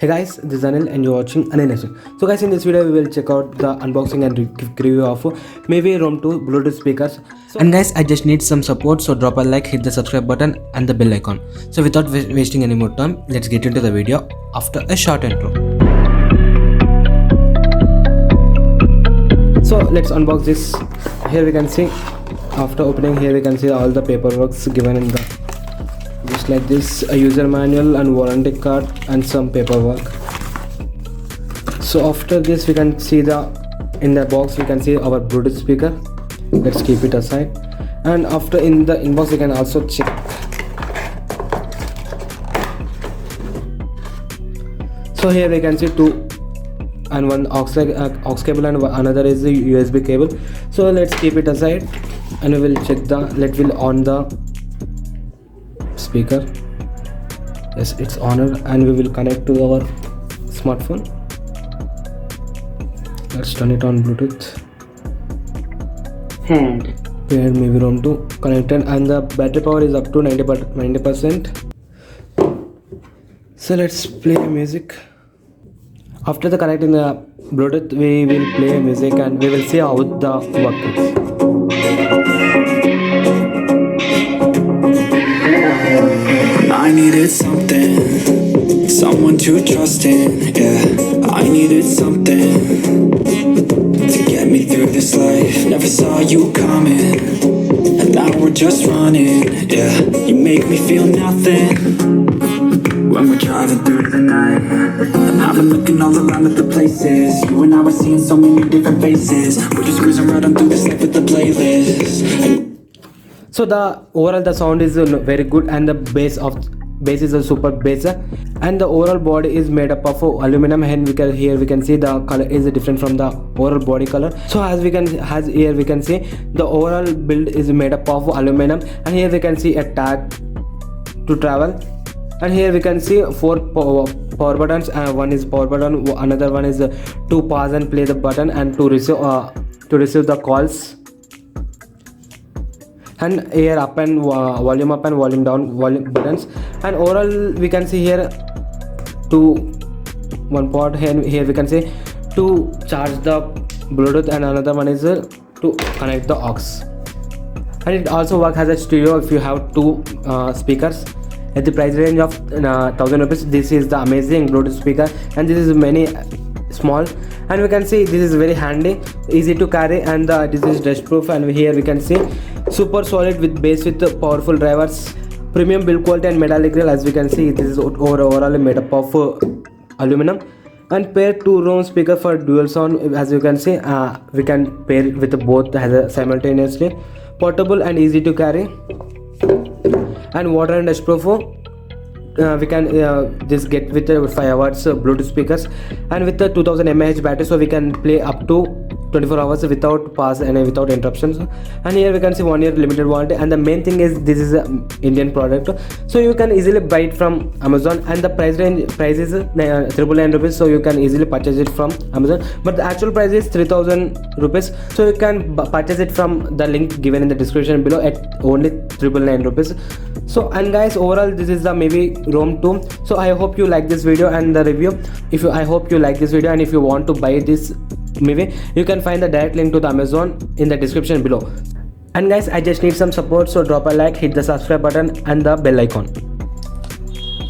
Hey guys, this is Anil and you're watching Anil Nation. So guys, in this video we will check out the unboxing and review of Mivi Roam 2 Bluetooth speakers. And guys, I just need some support, so drop a like, hit the subscribe button and the bell icon. So without wasting any more time, let's get into the video after a short intro. So let's unbox this. Here we can see, after opening here we can see all the paperwork given in the, just like this, a user manual and warranty card and some paperwork. So after this we can see in the box we can see our Bluetooth speaker. Let's keep it aside. And after in the inbox we can also check. So here we can see two and one aux cable and another is the USB cable. So let's keep it aside and we will check on the speaker. Yes, it's on and we will connect to our smartphone. Let's turn it on Bluetooth. Here Mivi Roam 2 connected and the battery power is up to 90%. So let's play music. After the connecting the Bluetooth, we will play music and we will see how the work is. I needed someone to trust in, yeah. I needed something to get me through this life. Never saw you coming, and now we're just running, yeah. You make me feel nothing when we're driving through the night. And I've been looking all around at the places. You and I were seeing so many different faces. We're just cruising right on through this life with the playlist. So the overall the sound is very good and the bass is a super bass, and the overall body is made up of aluminum. And here we can see the color is different from the overall body color. So here we can see the overall build is made up of aluminum, and here we can see a tag to travel. And here we can see four power buttons. One is power button, another one is to pause and play the button, and to receive the calls. And here up and volume up and volume down buttons. And overall we can see here one port. Here we can see to charge the Bluetooth, and another one is to connect the aux. And it also works as a stereo if you have two speakers. At the price range of 1000 rupees, this is the amazing Bluetooth speaker, and this is many small, and we can see this is very handy, easy to carry, and this is dust proof. And here we can see super solid with bass with powerful drivers, premium build quality and metallic grill. As we can see, this is overall made up of aluminum. And pair two roam speaker for dual sound. As you can see, we can pair it with both simultaneously, portable and easy to carry. And water and dust proof. We can just get with 5 hours Bluetooth speakers, and with the 2000 mAh battery, so we can play up to 24 hours without pause and without interruptions. And here we can see 1 year limited warranty. And the main thing is this is an Indian product, so you can easily buy it from Amazon, and the price is 999 rupees, so you can easily purchase it from Amazon. But the actual price is 3000 rupees, so you can purchase it from the link given in the description below at only 999 rupees. So, and guys, overall this is the Mivi Roam 2. So I hope you like this video and the review. I hope you like this video, and if you want to buy this Mivi, you can find the direct link to the Amazon in the description below. And guys, I just need some support, so drop a like, hit the subscribe button and the bell icon.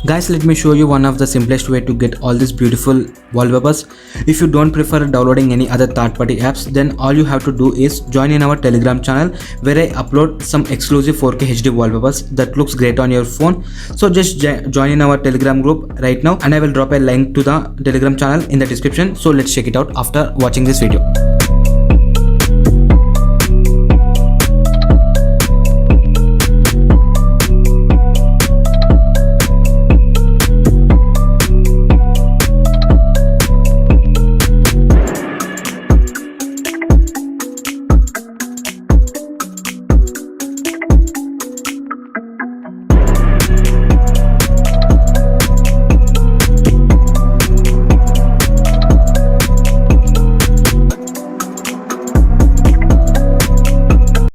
Guys, let me show you one of the simplest way to get all these beautiful wallpapers. If you don't prefer downloading any other third-party apps, then all you have to do is join in our Telegram channel, where I upload some exclusive 4K HD wallpapers that looks great on your phone. So just join in our Telegram group right now, and I will drop a link to the Telegram channel in the description. So let's check it out after watching this video.